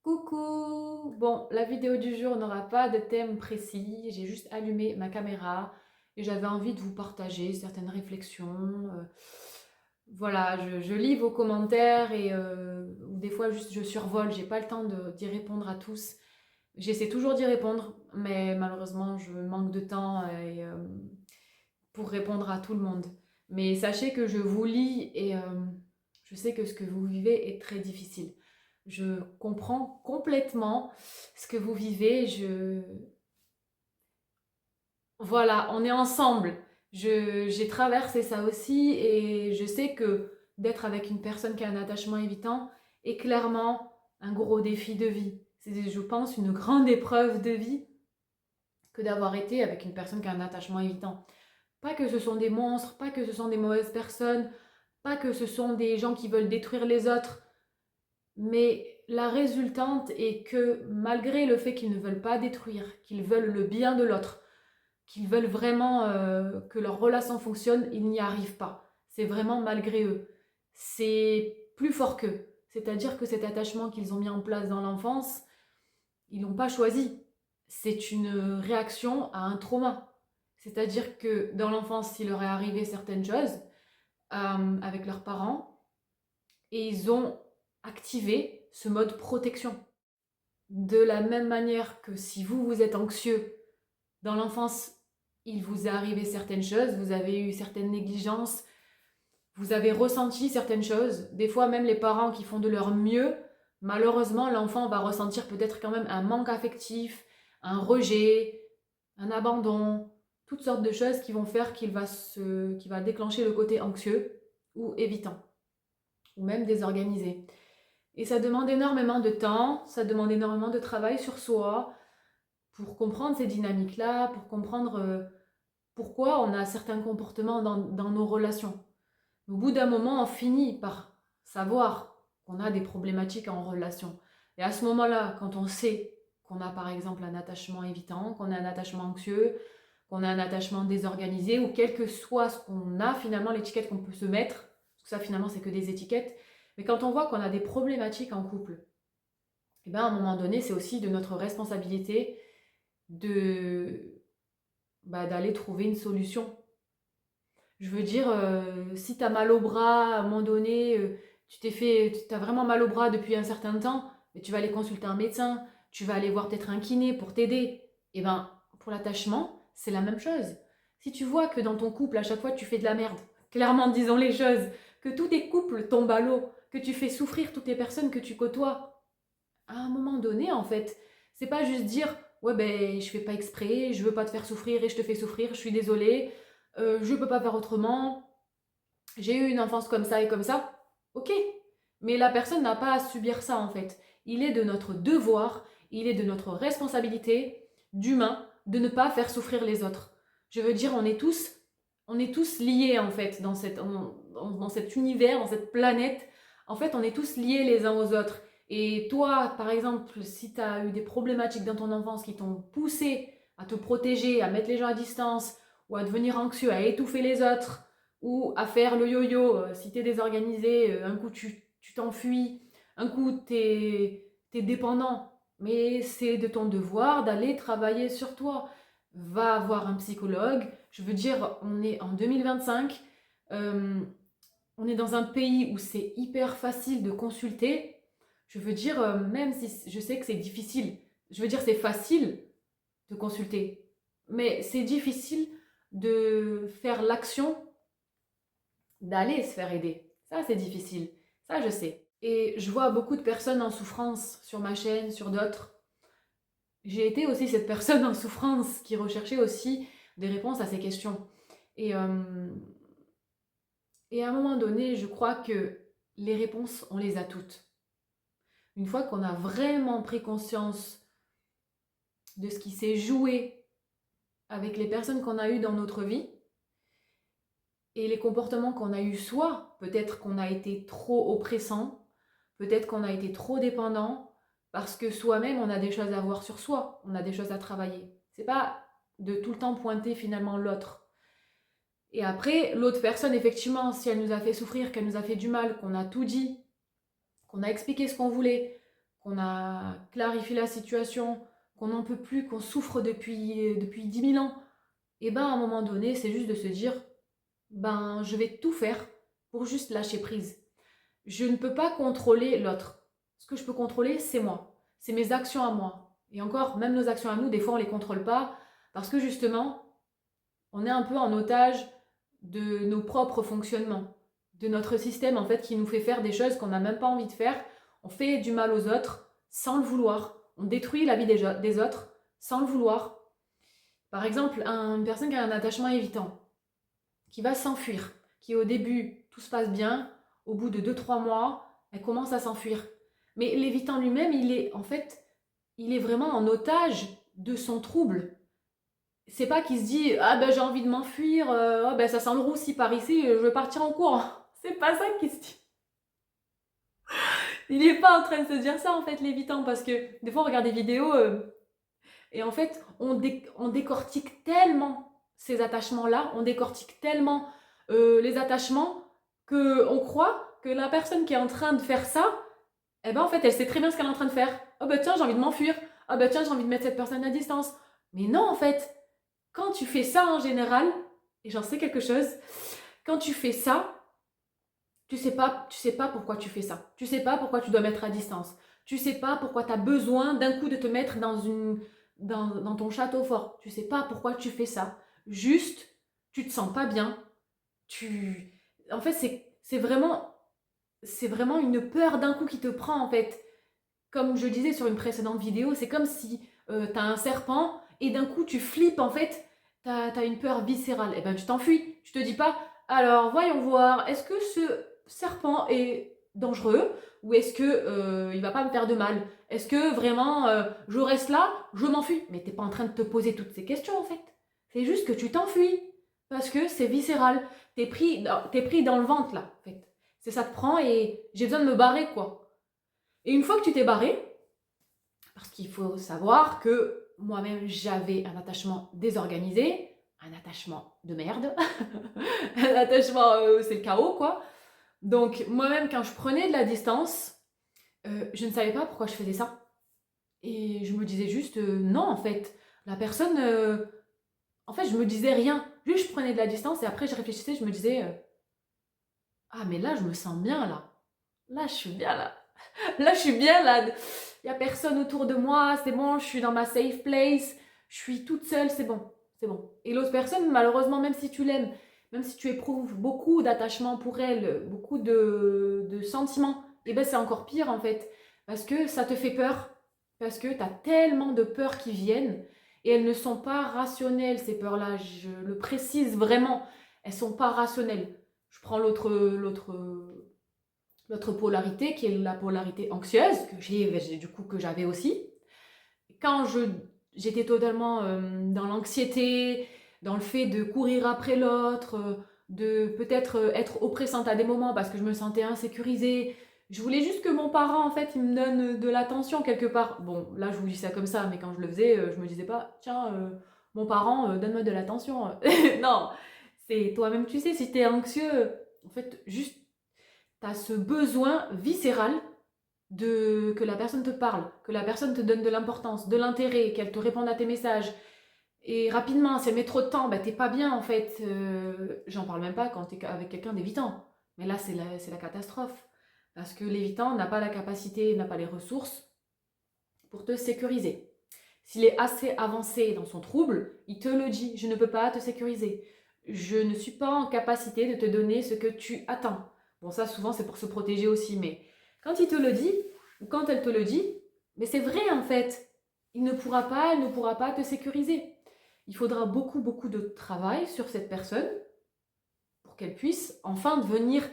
Coucou! Bon, la vidéo du jour n'aura pas de thème précis, j'ai juste allumé ma caméra et j'avais envie de vous partager certaines réflexions. Voilà, je lis vos commentaires et ou des fois juste je survole, j'ai pas le temps d'y répondre à tous. J'essaie toujours d'y répondre, mais malheureusement je manque de temps pour répondre à tout le monde. Mais sachez que je vous lis et je sais que ce que vous vivez est très difficile. Je comprends complètement ce que vous vivez. Voilà, on est ensemble. J'ai traversé ça aussi et je sais que d'être avec une personne qui a un attachement évitant est clairement un gros défi de vie. C'est, je pense, une grande épreuve de vie que d'avoir été avec une personne qui a un attachement évitant. Pas que ce sont des monstres, pas que ce sont des mauvaises personnes, pas que ce sont des gens qui veulent détruire les autres, mais la résultante est que malgré le fait qu'ils ne veulent pas détruire, qu'ils veulent le bien de l'autre, qu'ils veulent vraiment que leur relation fonctionne, ils n'y arrivent pas. C'est vraiment malgré eux. C'est plus fort qu'eux. C'est-à-dire que cet attachement qu'ils ont mis en place dans l'enfance, ils l'ont pas choisi. C'est une réaction à un trauma. C'est-à-dire que dans l'enfance, il leur est arrivé certaines choses avec leurs parents et ils ont activé ce mode protection. De la même manière que si vous, vous êtes anxieux, dans l'enfance, il vous est arrivé certaines choses, vous avez eu certaines négligences, vous avez ressenti certaines choses, des fois même les parents qui font de leur mieux, malheureusement l'enfant va ressentir peut-être quand même un manque affectif, un rejet, un abandon, toutes sortes de choses qui vont faire qu'il va déclencher le côté anxieux ou évitant, ou même désorganisé. Et ça demande énormément de temps, ça demande énormément de travail sur soi pour comprendre ces dynamiques-là, pour comprendre pourquoi on a certains comportements dans nos relations. Au bout d'un moment, on finit par savoir qu'on a des problématiques en relation. Et à ce moment-là, quand on sait qu'on a par exemple un attachement évitant, qu'on a un attachement anxieux, qu'on a un attachement désorganisé, ou quel que soit ce qu'on a, finalement, l'étiquette qu'on peut se mettre, parce que ça finalement c'est que des étiquettes, mais quand on voit qu'on a des problématiques en couple, et bien à un moment donné, c'est aussi de notre responsabilité de d'aller trouver une solution. Je veux dire, si tu as mal au bras, à un moment donné, tu as vraiment mal au bras depuis un certain temps, mais tu vas aller consulter un médecin, tu vas aller voir peut-être un kiné pour t'aider. Et ben, pour l'attachement, c'est la même chose. Si tu vois que dans ton couple, à chaque fois, tu fais de la merde, clairement disons les choses, que tous tes couples tombent à l'eau, que tu fais souffrir toutes les personnes que tu côtoies, à un moment donné, en fait, c'est pas juste dire ouais ben je fais pas exprès, je veux pas te faire souffrir et je te fais souffrir, je suis désolée, je peux pas faire autrement, j'ai eu une enfance comme ça et comme ça. Ok, mais la personne n'a pas à subir ça en fait. Il est de notre devoir, il est de notre responsabilité d'humain de ne pas faire souffrir les autres. Je veux dire, on est tous liés en fait dans cet univers, dans cette planète. En fait, on est tous liés les uns aux autres. Et toi, par exemple, si tu as eu des problématiques dans ton enfance qui t'ont poussé à te protéger, à mettre les gens à distance, ou à devenir anxieux, à étouffer les autres, ou à faire le yo-yo, si t'es désorganisé, un coup tu t'enfuis, un coup t'es dépendant. Mais c'est de ton devoir d'aller travailler sur toi. Va voir un psychologue. Je veux dire, on est en 2025, euh, on est dans un pays où c'est hyper facile de consulter. Je veux dire, même si je sais que c'est difficile, je veux dire, c'est facile de consulter, mais c'est difficile de faire l'action d'aller se faire aider. Ça, c'est difficile. Ça, je sais. Et je vois beaucoup de personnes en souffrance sur ma chaîne, sur d'autres. J'ai été aussi cette personne en souffrance qui recherchait aussi des réponses à ces questions. Et, euh, et à un moment donné, je crois que les réponses, on les a toutes. Une fois qu'on a vraiment pris conscience de ce qui s'est joué avec les personnes qu'on a eues dans notre vie, et les comportements qu'on a eus soi, peut-être qu'on a été trop oppressant, peut-être qu'on a été trop dépendant, parce que soi-même, on a des choses à voir sur soi, on a des choses à travailler. C'est pas de tout le temps pointer finalement l'autre. Et après, l'autre personne, effectivement, si elle nous a fait souffrir, qu'elle nous a fait du mal, qu'on a tout dit, qu'on a expliqué ce qu'on voulait, qu'on a clarifié la situation, qu'on n'en peut plus, qu'on souffre depuis 10 000 ans, et ben à un moment donné, c'est juste de se dire, ben je vais tout faire pour juste lâcher prise. Je ne peux pas contrôler l'autre. Ce que je peux contrôler, c'est moi. C'est mes actions à moi. Et encore, même nos actions à nous, des fois, on ne les contrôle pas parce que justement, on est un peu en otage de nos propres fonctionnements, de notre système en fait qui nous fait faire des choses qu'on n'a même pas envie de faire. On fait du mal aux autres sans le vouloir. On détruit la vie des autres sans le vouloir. Par exemple, une personne qui a un attachement évitant, qui va s'enfuir, qui au début, tout se passe bien, au bout de 2 3 mois, elle commence à s'enfuir. Mais l'évitant lui-même, il est vraiment en otage de son trouble. C'est pas qu'il se dit ah ben j'ai envie de m'enfuir, ah ben ça sent le roussi par ici, je vais partir en courant. C'est pas ça qu'il se dit. Il est pas en train de se dire ça en fait l'évitant parce que des fois on regarde des vidéos et en fait on décortique tellement ces attachements-là, on décortique tellement les attachements que on croit que la personne qui est en train de faire ça, eh ben en fait elle sait très bien ce qu'elle est en train de faire. Oh ben tiens j'ai envie de m'enfuir, ah ben tiens j'ai envie de mettre cette personne à distance. Mais non en fait, quand tu fais ça en général, et j'en sais quelque chose, quand tu fais ça, tu sais pas pourquoi tu fais ça. Tu sais pas pourquoi tu dois mettre à distance. Tu sais pas pourquoi tu as besoin d'un coup de te mettre dans ton château fort. Tu sais pas pourquoi tu fais ça. Juste, tu te sens pas bien. Tu, en fait, c'est vraiment une peur d'un coup qui te prend en fait. Comme je disais sur une précédente vidéo, c'est comme si tu as un serpent et d'un coup tu flippes en fait, tu as une peur viscérale. Et ben tu t'enfuis. Tu te dis pas, alors voyons voir, est-ce que ce serpent est dangereux ou est-ce que il va pas me faire de mal? Est-ce que vraiment je reste là, je m'enfuis? Mais t'es pas en train de te poser toutes ces questions en fait. C'est juste que tu t'enfuis parce que c'est viscéral. T'es pris dans le ventre là en fait. C'est ça te prend et j'ai besoin de me barrer quoi. Et une fois que tu t'es barré, parce qu'il faut savoir que moi-même j'avais un attachement désorganisé, un attachement de merde, un attachement c'est le chaos quoi. Donc moi-même quand je prenais de la distance, je ne savais pas pourquoi je faisais ça. Et je me disais juste non en fait, la personne, en fait je me disais rien, juste je prenais de la distance et après je réfléchissais, je me disais ah mais là je me sens bien là, là je suis bien là. Là, je suis bien, là. Il n'y a personne autour de moi, c'est bon, je suis dans ma safe place, je suis toute seule, c'est bon, c'est bon. Et l'autre personne, malheureusement, même si tu l'aimes, même si tu éprouves beaucoup d'attachement pour elle, beaucoup de sentiments, et ben c'est encore pire en fait. Parce que ça te fait peur, parce que tu as tellement de peurs qui viennent, et elles ne sont pas rationnelles, ces peurs-là, je le précise vraiment, elles sont pas rationnelles. Je prends l'autre polarité qui est la polarité anxieuse que j'avais aussi. Quand j'étais totalement dans l'anxiété, dans le fait de courir après l'autre, de peut-être être oppressante à des moments parce que je me sentais insécurisée. Je voulais juste que mon parent en fait il me donne de l'attention quelque part. Bon, là je vous dis ça comme ça, mais quand je le faisais, je me disais pas tiens mon parent donne-moi de l'attention. Non, c'est toi-même tu sais si tu es anxieux, en fait juste tu as ce besoin viscéral de que la personne te parle, que la personne te donne de l'importance, de l'intérêt, qu'elle te réponde à tes messages. Et rapidement, si elle met trop de temps, bah, t'es pas bien en fait. J'en parle même pas quand t'es avec quelqu'un d'évitant. Mais là, c'est la catastrophe. Parce que l'évitant n'a pas la capacité, n'a pas les ressources pour te sécuriser. S'il est assez avancé dans son trouble, il te le dit, je ne peux pas te sécuriser. Je ne suis pas en capacité de te donner ce que tu attends. Bon, ça, souvent, c'est pour se protéger aussi, mais quand il te le dit, ou quand elle te le dit, mais c'est vrai en fait. Elle ne pourra pas te sécuriser. Il faudra beaucoup, beaucoup de travail sur cette personne pour qu'elle puisse enfin devenir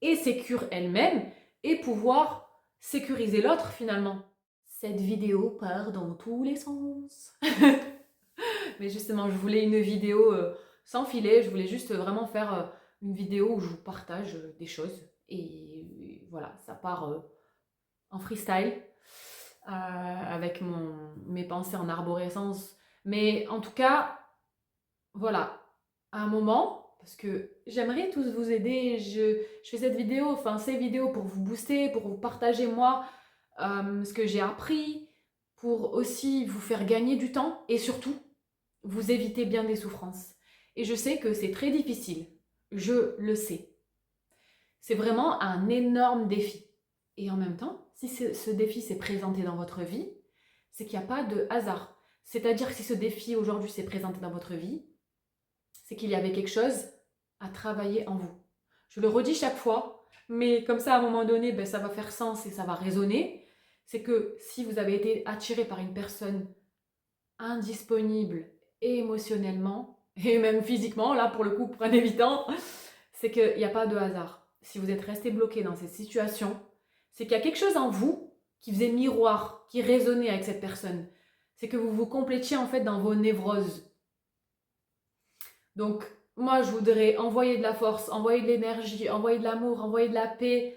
et sécure elle-même et pouvoir sécuriser l'autre finalement. Cette vidéo part dans tous les sens. Mais justement, je voulais une vidéo sans filet, je voulais juste vraiment faire une vidéo où je vous partage des choses. Et voilà, ça part en freestyle, avec mes pensées en arborescence. Mais en tout cas, voilà, à un moment, parce que j'aimerais tous vous aider, je fais cette vidéo, enfin ces vidéos pour vous booster, pour vous partager moi, ce que j'ai appris pour aussi vous faire gagner du temps et surtout vous éviter bien des souffrances. Et je sais que c'est très difficile, je le sais. C'est vraiment un énorme défi. Et en même temps, si ce défi s'est présenté dans votre vie, c'est qu'il n'y a pas de hasard. C'est-à-dire que si ce défi aujourd'hui s'est présenté dans votre vie, c'est qu'il y avait quelque chose à travailler en vous. Je le redis chaque fois, mais comme ça, à un moment donné, ben, ça va faire sens et ça va résonner. C'est que si vous avez été attiré par une personne indisponible émotionnellement, et même physiquement, là pour le coup, pour un évitant, c'est qu'il n'y a pas de hasard. Si vous êtes resté bloqué dans cette situation, c'est qu'il y a quelque chose en vous qui faisait miroir, qui résonnait avec cette personne. C'est que vous vous complétiez en fait dans vos névroses. Donc, moi, je voudrais envoyer de la force, envoyer de l'énergie, envoyer de l'amour, envoyer de la paix,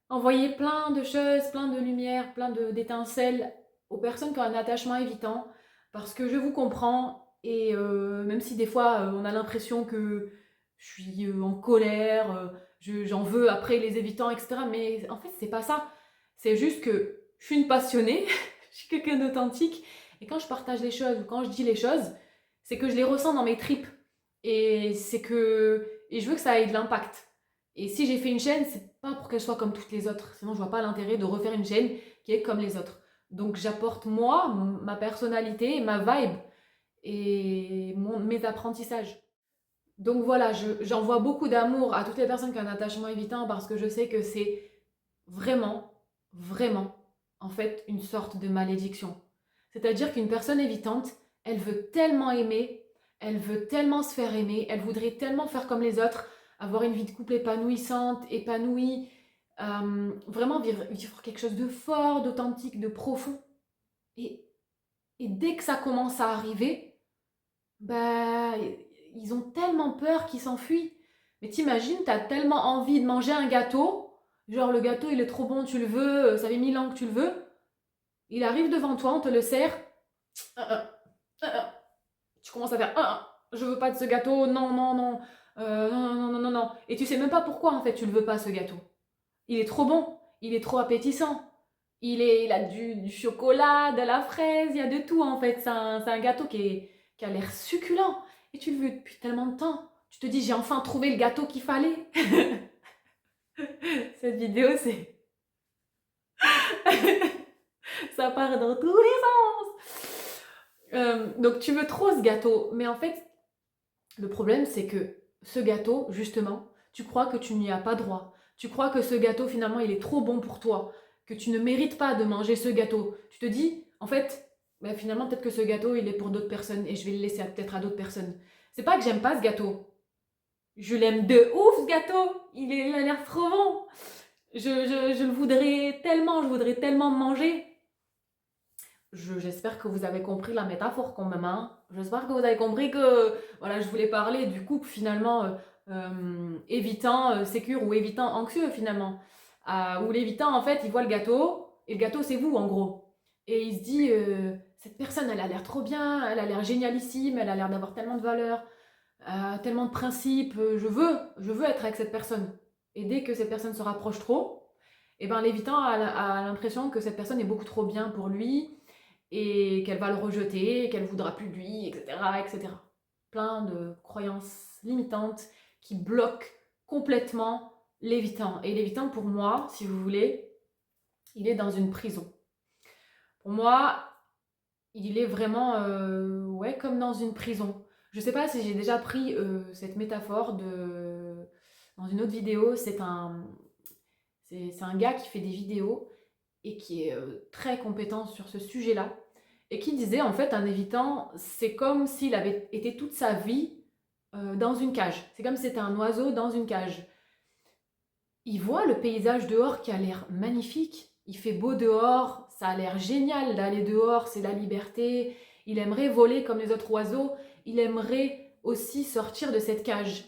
envoyer plein de choses, plein de lumière, plein d'étincelles aux personnes qui ont un attachement évitant, parce que je vous comprends, et même si des fois on a l'impression que je suis en colère, j'en veux après les évitants, etc. Mais en fait, c'est pas ça. C'est juste que je suis une passionnée, je suis quelqu'un d'authentique, et quand je partage les choses ou quand je dis les choses, c'est que je les ressens dans mes tripes. Et je veux que ça ait de l'impact. Et si j'ai fait une chaîne, c'est pas pour qu'elle soit comme toutes les autres. Sinon, je vois pas l'intérêt de refaire une chaîne qui est comme les autres. Donc, j'apporte moi, ma personnalité, ma vibe et mes apprentissages. Donc voilà, j'envoie beaucoup d'amour à toutes les personnes qui ont un attachement évitant parce que je sais que c'est vraiment, vraiment, en fait, une sorte de malédiction. C'est-à-dire qu'une personne évitante, elle veut tellement aimer, elle veut tellement se faire aimer, elle voudrait tellement faire comme les autres, avoir une vie de couple épanouissante, épanouie, vraiment vivre quelque chose de fort, d'authentique, de profond. Et, et dès que ça commence à arriver, bah, ils ont tellement peur qu'ils s'enfuient. Mais t'imagines, t'as tellement envie de manger un gâteau, genre le gâteau il est trop bon, tu le veux, ça fait 1000 ans que tu le veux, il arrive devant toi, on te le sert, euh, euh, euh, tu commences à faire, je veux pas de ce gâteau, non, non, non, non, non, non, non, non, et tu sais même pas pourquoi en fait tu le veux pas ce gâteau. Il est trop bon, il est trop appétissant, il a du chocolat, de la fraise, il y a de tout en fait, c'est un gâteau qui a l'air succulent, et tu le veux depuis tellement de temps. Tu te dis, j'ai enfin trouvé le gâteau qu'il fallait. Cette vidéo, c'est... ça part dans tous les sens. Donc tu veux trop ce gâteau, mais en fait, le problème c'est que ce gâteau, justement, tu crois que tu n'y as pas droit. Tu crois que ce gâteau, finalement, il est trop bon pour toi, que tu ne mérites pas de manger ce gâteau. Tu te dis, en fait, bah, finalement, peut-être que ce gâteau, il est pour d'autres personnes et je vais le laisser peut-être à d'autres personnes. C'est pas que j'aime pas ce gâteau. Je l'aime de ouf, ce gâteau. Il a l'air trop bon. Je le voudrais tellement, je voudrais tellement manger. J'espère que vous avez compris la métaphore quand même. Hein. J'espère que vous avez compris que voilà, je voulais parler du couple finalement évitant sécure ou évitant anxieux finalement. Où l'évitant en fait il voit le gâteau et le gâteau c'est vous en gros. Et il se dit cette personne elle a l'air trop bien, elle a l'air génialissime, elle a l'air d'avoir tellement de valeurs, tellement de principes, je veux être avec cette personne. Et dès que cette personne se rapproche trop, et ben l'évitant a l'impression que cette personne est beaucoup trop bien pour lui et qu'elle va le rejeter, qu'elle voudra plus de lui, etc., etc. Plein de croyances limitantes qui bloquent complètement l'évitant. Et l'évitant, pour moi, si vous voulez, il est dans une prison. Pour moi, il est vraiment ouais, comme dans une prison. Je sais pas si j'ai déjà pris cette métaphore dans une autre vidéo. C'est un gars qui fait des vidéos et qui est très compétent sur ce sujet-là. Et qui disait en fait un évitant, c'est comme s'il avait été toute sa vie dans une cage. C'est comme si c'était un oiseau dans une cage. Il voit le paysage dehors qui a l'air magnifique. Il fait beau dehors, ça a l'air génial d'aller dehors, c'est la liberté. Il aimerait voler comme les autres oiseaux. Il aimerait aussi sortir de cette cage.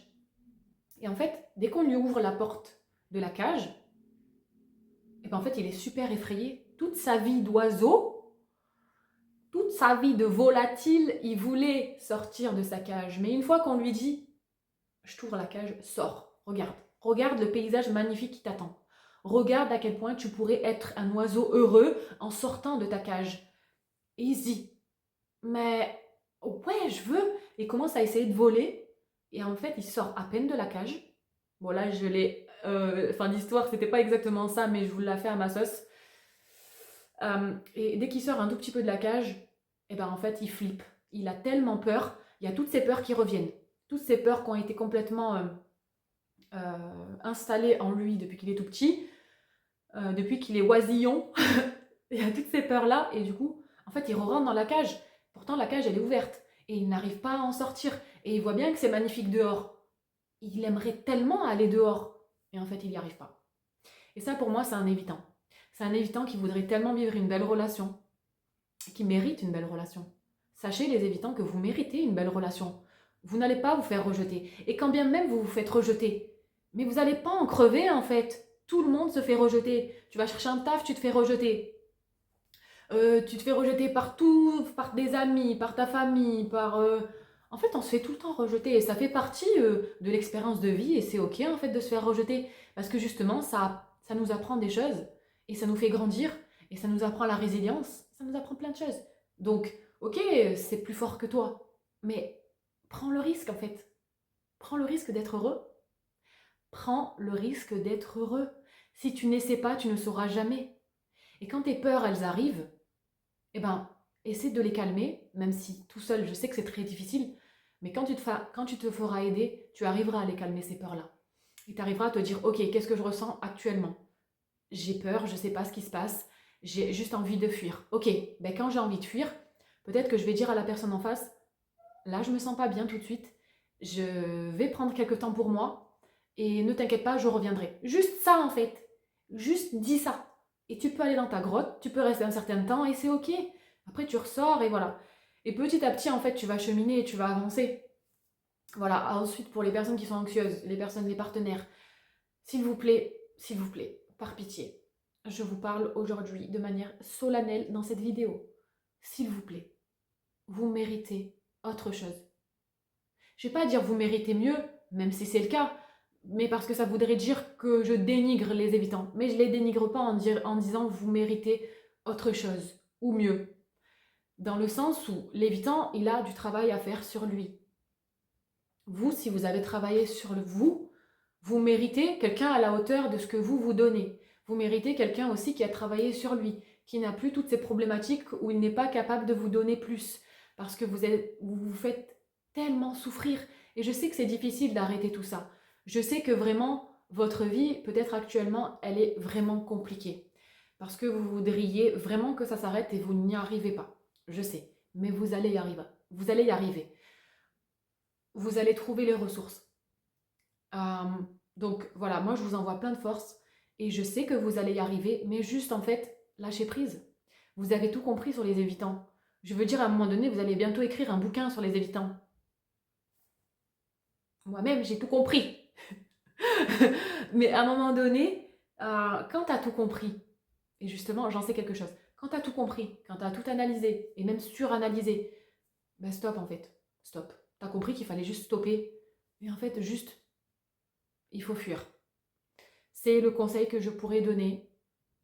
Et en fait, dès qu'on lui ouvre la porte de la cage, et ben en fait, il est super effrayé. Toute sa vie d'oiseau, toute sa vie de volatile, il voulait sortir de sa cage. Mais une fois qu'on lui dit, je t'ouvre la cage, sors, regarde. Regarde le paysage magnifique qui t'attend. Regarde à quel point tu pourrais être un oiseau heureux en sortant de ta cage. Et il se dit, mais ouais, je veux. Et il commence à essayer de voler. Et en fait, il sort à peine de la cage. Bon, là, je l'ai. Fin d'histoire, c'était pas exactement ça, mais je vous l'ai fait à ma sauce. Et dès qu'il sort un tout petit peu de la cage, et ben en fait, il flippe. Il a tellement peur. Il y a toutes ces peurs qui reviennent. Toutes ces peurs qui ont été complètement installées en lui depuis qu'il est tout petit, depuis qu'il est oisillon. Il y a toutes ces peurs-là. Et du coup, en fait, il re-rentre dans la cage. Pourtant, la cage, elle est ouverte. Et il n'arrive pas à en sortir. Et il voit bien que c'est magnifique dehors. Il aimerait tellement aller dehors. Et en fait, il n'y arrive pas. Et ça, pour moi, c'est un évitant. C'est un évitant qui voudrait tellement vivre une belle relation, qui mérite une belle relation. Sachez, les évitants, que vous méritez une belle relation. Vous n'allez pas vous faire rejeter. Et quand bien même vous vous faites rejeter, mais vous n'allez pas en crever, en fait. Tout le monde se fait rejeter. Tu vas chercher un taf, tu te fais rejeter. Tu te fais rejeter par tout, par des amis, par ta famille, par... En fait, on se fait tout le temps rejeter et ça fait partie de l'expérience de vie et c'est ok en fait de se faire rejeter parce que justement ça nous apprend des choses et ça nous fait grandir et ça nous apprend la résilience, ça nous apprend plein de choses. Donc, ok, c'est plus fort que toi, mais prends le risque en fait. Prends le risque d'être heureux. Prends le risque d'être heureux. Si tu n'essaies pas, tu ne sauras jamais. Et quand tes peurs, elles arrivent, eh ben, essaie de les calmer, même si tout seul, je sais que c'est très difficile, mais quand tu te feras aider, tu arriveras à les calmer, ces peurs-là. Et tu arriveras à te dire, ok, qu'est-ce que je ressens actuellement? J'ai peur, je ne sais pas ce qui se passe, j'ai juste envie de fuir. Ok, ben quand j'ai envie de fuir, peut-être que je vais dire à la personne en face, là, je me sens pas bien tout de suite, je vais prendre quelques temps pour moi, et ne t'inquiète pas, je reviendrai. Juste ça, en fait. Juste dis ça. Et tu peux aller dans ta grotte, tu peux rester un certain temps, et c'est ok. Après, tu ressors, et voilà. Et petit à petit, en fait, tu vas cheminer et tu vas avancer. Voilà. Ensuite, pour les personnes qui sont anxieuses, les personnes, les partenaires, s'il vous plaît, par pitié, je vous parle aujourd'hui de manière solennelle dans cette vidéo. S'il vous plaît, vous méritez autre chose. Je ne vais pas dire vous méritez mieux, même si c'est le cas, mais parce que ça voudrait dire que je dénigre les évitants. Mais je ne les dénigre pas en disant vous méritez autre chose, ou mieux. Dans le sens où l'évitant, il a du travail à faire sur lui. Vous, si vous avez travaillé sur vous, vous méritez quelqu'un à la hauteur de ce que vous vous donnez. Vous méritez quelqu'un aussi qui a travaillé sur lui, qui n'a plus toutes ces problématiques où il n'est pas capable de vous donner plus. Parce que vous vous faites tellement souffrir. Et je sais que c'est difficile d'arrêter tout ça. Je sais que vraiment, votre vie, peut-être actuellement, elle est vraiment compliquée. Parce que vous voudriez vraiment que ça s'arrête et vous n'y arrivez pas. Je sais. Mais vous allez y arriver. Vous allez y arriver. Vous allez trouver les ressources. Euh, donc voilà, moi je vous envoie plein de force et je sais que vous allez y arriver, mais juste en fait, lâchez prise. Vous avez tout compris sur les évitants. Je veux dire, à un moment donné, vous allez bientôt écrire un bouquin sur les évitants. Moi-même, j'ai tout compris. Mais à un moment donné, quand tu as tout compris, et justement, j'en sais quelque chose, quand tu as tout compris, quand tu as tout analysé, et même suranalysé, ben stop en fait, stop. Tu as compris qu'il fallait juste stopper, et en fait, juste, il faut fuir. C'est le conseil que je pourrais donner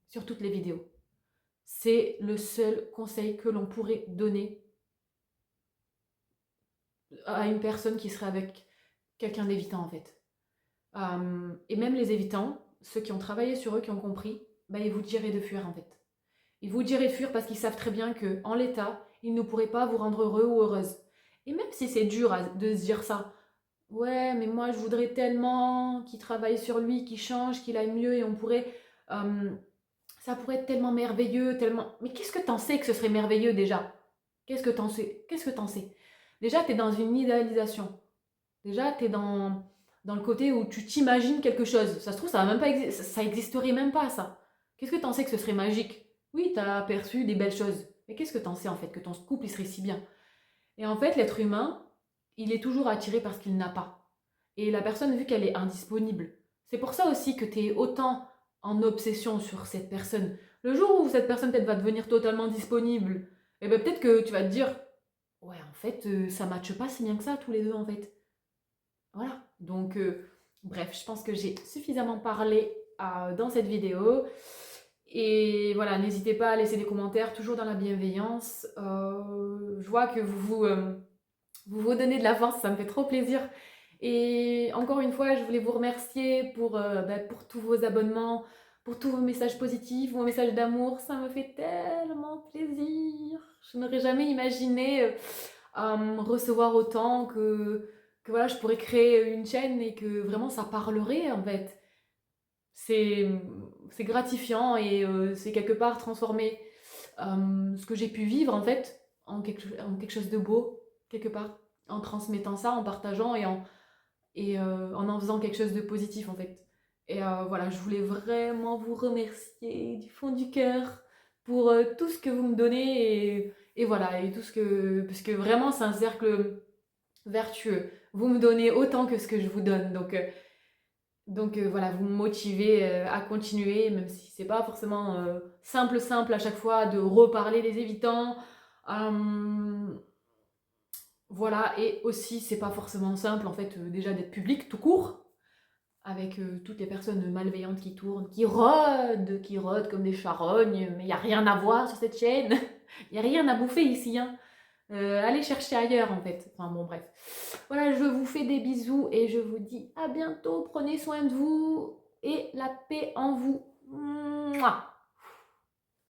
sur toutes les vidéos. C'est le seul conseil que l'on pourrait donner à une personne qui serait avec quelqu'un d'évitant en fait. Et même les évitants, ceux qui ont travaillé sur eux, qui ont compris, bah, ils vous diraient de fuir en fait. Ils vous diraient de fuir parce qu'ils savent très bien qu'en l'état, ils ne pourraient pas vous rendre heureux ou heureuse. Et même si c'est dur de se dire ça, ouais, mais moi je voudrais tellement qu'il travaille sur lui, qu'il change, qu'il aille mieux et on pourrait... ça pourrait être tellement merveilleux, tellement... Mais qu'est-ce que t'en sais que ce serait merveilleux déjà? Qu'est-ce que t'en sais? Qu'est-ce que t'en sais? Déjà, t'es dans une idéalisation. Déjà, t'es dans le côté où tu t'imagines quelque chose. Ça se trouve, ça va même pas ça existerait même pas, ça. Qu'est-ce que t'en sais que ce serait magique? Oui, t'as aperçu des belles choses. Mais qu'est-ce que t'en sais en fait que ton couple il serait si bien? Et en fait, l'être humain, il est toujours attiré par ce qu'il n'a pas. Et la personne, vu qu'elle est indisponible, c'est pour ça aussi que tu es autant en obsession sur cette personne. Le jour où cette personne peut-être va devenir totalement disponible, et ben peut-être que tu vas te dire, ouais, en fait, ça matche pas si bien que ça tous les deux en fait. Voilà. Donc, bref, je pense que j'ai suffisamment parlé dans cette vidéo. Et voilà, n'hésitez pas à laisser des commentaires, toujours dans la bienveillance. Je vois que vous donnez de la force, ça me fait trop plaisir. Et encore une fois, je voulais vous remercier pour tous vos abonnements, pour tous vos messages positifs, vos messages d'amour. Ça me fait tellement plaisir. Je n'aurais jamais imaginé recevoir autant que voilà, je pourrais créer une chaîne et que vraiment ça parlerait en fait. C'est c'est gratifiant et c'est quelque part transformer ce que j'ai pu vivre en fait en quelque chose de beau, quelque part, en transmettant ça, en partageant en faisant quelque chose de positif en fait. Et voilà, je voulais vraiment vous remercier du fond du cœur pour tout ce que vous me donnez et voilà, et tout ce que. Parce que vraiment, c'est un cercle vertueux. Vous me donnez autant que ce que je vous donne. Donc voilà, vous me motivez à continuer, même si c'est pas forcément simple à chaque fois de reparler des évitants. Euh, voilà, et aussi c'est pas forcément simple en fait déjà d'être public tout court, avec toutes les personnes malveillantes qui tournent, qui rôdent comme des charognes, mais il n'y a rien à voir sur cette chaîne, il n'y a rien à bouffer ici, hein. Allez chercher ailleurs en fait. Enfin bon, bref. Voilà, je vous fais des bisous et je vous dis à bientôt. Prenez soin de vous et la paix en vous. Mouah.